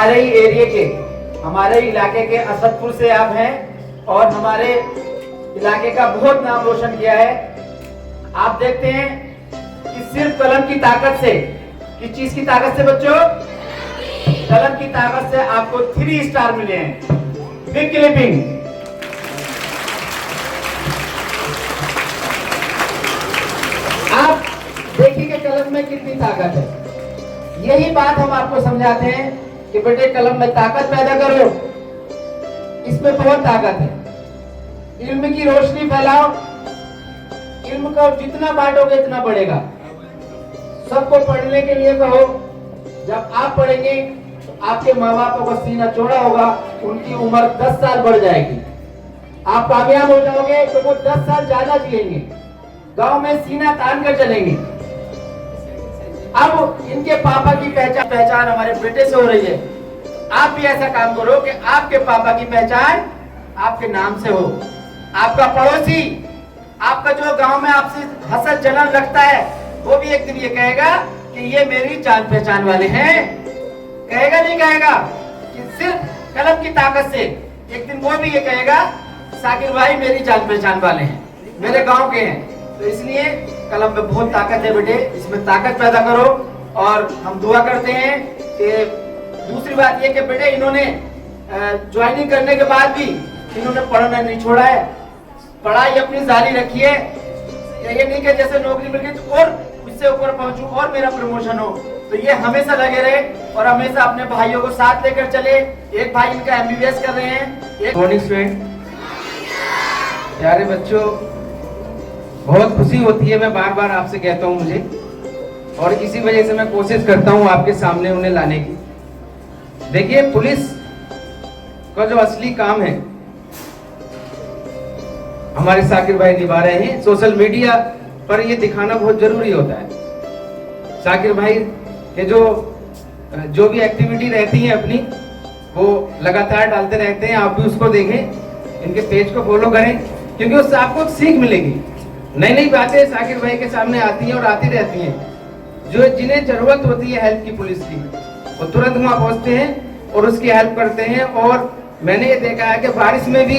हमारे ही एरिया के, हमारे इलाके के असदपुर से आप हैं और हमारे इलाके का बहुत नाम रोशन किया है। आप देखते हैं कि सिर्फ कलम की ताकत से, किस चीज की ताकत से बच्चों? कलम की ताकत से आपको 3 स्टार मिले हैं। Big clipping. आप देखिए कि कलम में कितनी ताकत है। यही बात हम आपको समझाते हैं कि बेटे कलम में ताकत पैदा करो, इसमें बहुत ताकत है। इल्म की रोशनी फैलाओ, इल्म को जितना बांटोगे इतना बढ़ेगा। सबको पढ़ने के लिए कहो। जब आप पढ़ेंगे तो आपके माँ बापों का सीना चौड़ा होगा, उनकी उम्र 10 साल बढ़ जाएगी। आप कामयाब हो जाओगे तो वो 10 साल ज्यादा जिएंगे, गांव में सीना तान कर चलेंगे। अब इनके पापा की पहचान हमारे बेटे से हो रही है। आप भी ऐसा काम करो कि आपके पापा की पहचान आपके नाम से हो। आपका पड़ोसी, आपका जो गांव में आपसे हसद जलन रखता है, वो भी एक दिन ये कहेगा कि ये मेरी जान पहचान वाले हैं। कहेगा नहीं कहेगा? कि सिर्फ कलम की ताकत से एक दिन वो भी ये कहेगा साकिर भाई मेरी जान पहचान वाले हैं, मेरे गांव के हैं। तो इसलिए कलम में बहुत ताकत है बेटे, इसमें ताकत पैदा करो। और हम दुआ करते हैं कि दूसरी बात ये कि बेटे इन्होंने ज्वाइनिंग करने के बाद भी इन्होंने पढ़ना नहीं छोड़ा है, पढ़ाई अपनी जारी रखी है। ये नहीं कि जैसे नौकरी मिल गई तो और उससे ऊपर पहुंचूं और मेरा प्रमोशन हो, तो ये हमेशा लगे रहे और हमेशा अपने भाइयों को साथ लेकर चले। एक भाई इनका MBBS कर रहे हैं। एक मॉर्निंग स्टूडेंट, प्यारे बच्चों, बहुत खुशी होती है, मैं बार बार आपसे कहता हूँ मुझे, और इसी वजह से मैं कोशिश करता हूँ आपके सामने उन्हें लाने की। देखिए, पुलिस का जो असली काम है हमारे साकिर भाई निभा रहे हैं। सोशल मीडिया पर ये दिखाना बहुत जरूरी होता है। साकिर भाई के जो भी एक्टिविटी रहती है अपनी, वो लगातार डालते रहते हैं। आप भी उसको देखें, इनके पेज को फॉलो करें, क्योंकि उससे आपको सीख मिलेगी। नई नई बातें साकिर भाई के सामने आती हैं और आती रहती हैं। जो जिन्हें जरूरत होती है हेल्प की, पुलिस की, वो तुरंत वहां पहुंचते हैं और उसकी हेल्प करते हैं। और मैंने ये देखा है कि बारिश में भी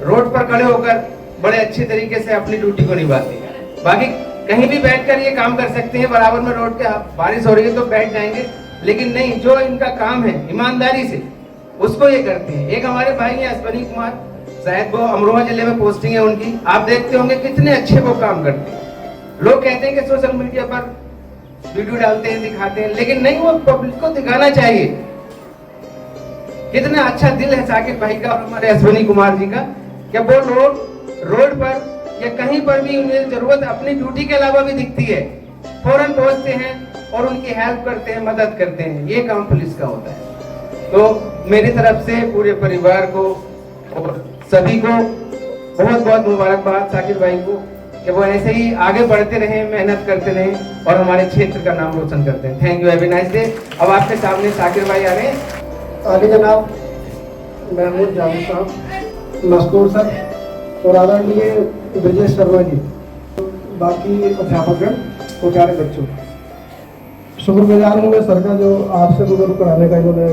रोड पर खड़े होकर बड़े अच्छे तरीके से अपनी ड्यूटी को निभाते हैं। बाकी कहीं भी बैठकर ये काम कर सकते हैं, बराबर में रोड पे बारिश हो रही है तो बैठ जाएंगे, लेकिन नहीं, जो इनका काम है ईमानदारी से उसको ये करते हैं। एक हमारे भाई हैं अश्वनी कुमार, शायद वो अमरोहा जिले में पोस्टिंग है उनकी। आप देखते होंगे कितने अच्छे वो काम करते हैं। लोग कहते हैं कि सोशल मीडिया पर वीडियो डालते हैं, दिखाते हैं, लेकिन नहीं, वो पब्लिक को दिखाना चाहिए। कितना अच्छा दिल है साकिर भाई का और हमारे अश्वनी कुमार जी का, कि वो लोग रोड पर या कहीं पर भी उन्हें जरूरत अपनी ड्यूटी के अलावा भी दिखती है, फौरन पहुंचते हैं और उनकी हेल्प करते हैं, मदद करते हैं। ये काम पुलिस का होता है। तो मेरी तरफ से पूरे परिवार को और सभी को बहुत बहुत मुबारकबाद साकिर भाई को, कि वो ऐसे ही आगे बढ़ते रहे, मेहनत करते रहे और हमारे क्षेत्र का नाम रोशन करते हैं। Thank you, have a nice day. अब आपके सामने साकिर भाई आ रहे हैं। आगे जनाब महमूद जावेद साहब, मशकूर सर और आदरणीय विजय शर्मा जी, बाकी अध्यापकगण और प्यारे बच्चों, शुक्रगुजार हूँ मैं सर का जो आपसे रूबरू कराने का इन्होंने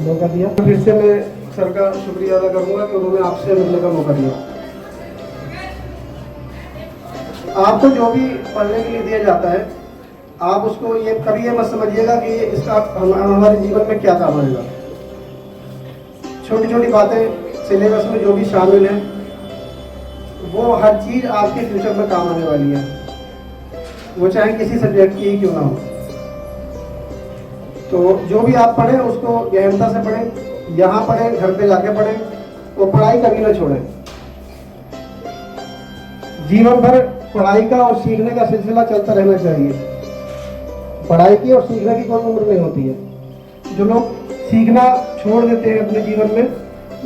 मौका दिया। फिर से मैं सर का शुक्रिया अदा करूँगा कि उन्होंने आपसे मिलने का मौका दिया। आपको जो भी पढ़ने के लिए दिया जाता है, आप उसको ये कभी ये मत समझिएगा कि इसका हमारे जीवन में क्या काम आएगा। छोटी छोटी बातें सिलेबस में जो भी शामिल है, वो हर चीज आपके फ्यूचर में काम आने वाली है, वो चाहे किसी सब्जेक्ट की ही क्यों ना हो। तो जो भी आप पढ़ें उसको गहनता से पढ़ें, यहाँ पढ़ें, घर पे जाके पढ़ें, वो पढ़ाई कभी ना छोड़ें। जीवन भर पढ़ाई का और सीखने का सिलसिला चलता रहना चाहिए। पढ़ाई की और सीखने की कोई उम्र नहीं होती है। जो लोग सीखना छोड़ देते हैं अपने जीवन में,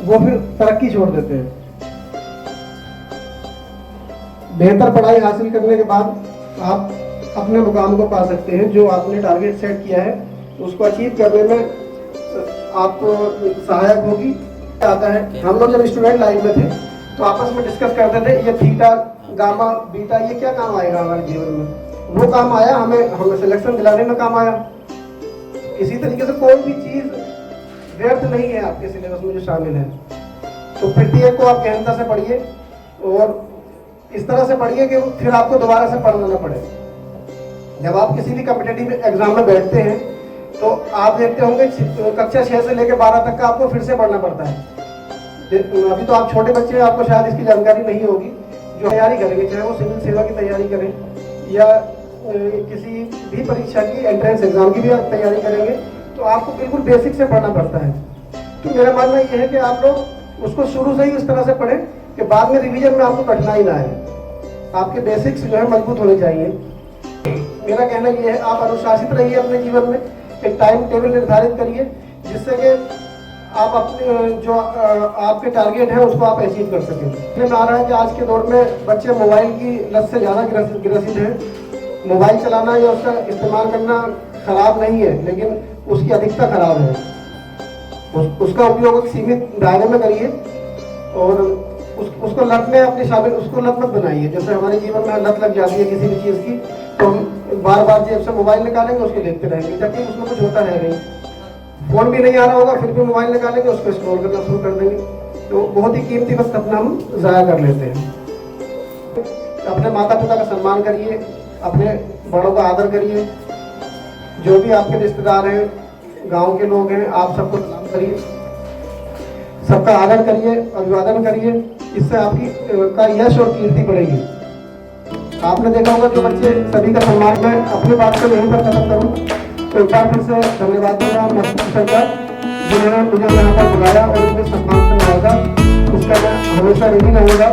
वो फिर तरक्की छोड़ देते हैं। बेहतर पढ़ाई हासिल करने के बाद आप अपने मुकाम को पा सकते हैं। जो आपने टारगेट सेट किया है उसको अचीव करने में आपको सहायक होगी। आता है, हम लोग जब स्टूडेंट लाइफ में थे तो आपस में डिस्कस करते थे, ये थीटा गामा बीटा ये क्या काम आएगा हमारे जीवन में। वो काम आया, हमें सिलेक्शन दिलाने में काम आया। इसी तरीके से कोई भी चीज व्यर्थ नहीं है आपके सिलेबस में जो शामिल है। तो प्रत्येक को आप गहनता से पढ़िए और इस तरह से पढ़िए कि फिर आपको दोबारा से पढ़ना ना पड़े। जब आप किसी भी कॉम्पिटिटिव एग्जाम में बैठते हैं तो आप देखते होंगे कक्षा 6 से लेकर 12 तक का आपको फिर से पढ़ना पड़ता है। अभी तो आप छोटे बच्चे हैं, आपको शायद इसकी जानकारी नहीं होगी। जो तैयारी करेंगे, चाहे वो सिविल सेवा की तैयारी करें या किसी भी परीक्षा की एंट्रेंस एग्जाम की भी आप तैयारी करेंगे, तो आपको बिल्कुल बेसिक से पढ़ना पड़ता है। तो मेरा मानना ये है कि आप लोग उसको शुरू से ही इस तरह से पढ़ें कि बाद में रिवीजन में आपको कठिनाई ना आए। आपके बेसिक्स जो है मजबूत होने चाहिए। मेरा कहना ये है, आप अनुशासित रहिए अपने जीवन में, एक टाइम टेबल निर्धारित करिए जिससे कि आप अपने जो आपके टारगेट है उसको आप अचीव कर सकें। इसमें आ रहा है कि आज के दौर में बच्चे मोबाइल की लत से ज़्यादा ग्रसित हैं। मोबाइल चलाना या उसका इस्तेमाल करना खराब नहीं है, लेकिन उसकी अधिकता खराब है। उसका उपयोग एक सीमित दायरे में करिए और उसको लत में अपनी शामिल, उसको लत मत बनाइए। जैसे हमारे जीवन में लत लग जाती है किसी भी चीज़ की, तो हम बार बार जेब से मोबाइल निकालेंगे, उसको देखते रहेंगे, जबकि उसमें कुछ होता है नहीं। फोन भी नहीं आ रहा होगा, फिर भी मोबाइल निकालेंगे, उसको स्क्रॉल करना शुरू कर देंगे, तो बहुत ही कीमती वक्त अपना हम ज़ाया कर लेते हैं। अपने माता पिता का सम्मान करिए, अपने बड़ों का आदर करिए। जो भी आपके रिश्तेदार हैं, गांव के लोग हैं, आप सबको सलाम करिए, सबका आदर करिए, अभिवादन करिए। इससे आपकी का यश और कीर्ति बढ़ेगी। आपने देखा होगा जो बच्चे सभी का सम्मान, मैं अपनी बात को यहीं पर खत्म करूँ तो एक बार फिर से धन्यवाद दूंगा मस्कूर सरकार, जिन्होंने मुझे यहाँ पर बुलाया और मुझे सम्मान से नवाजा। उसका मैं हमेशा ऋणी रहूँगा।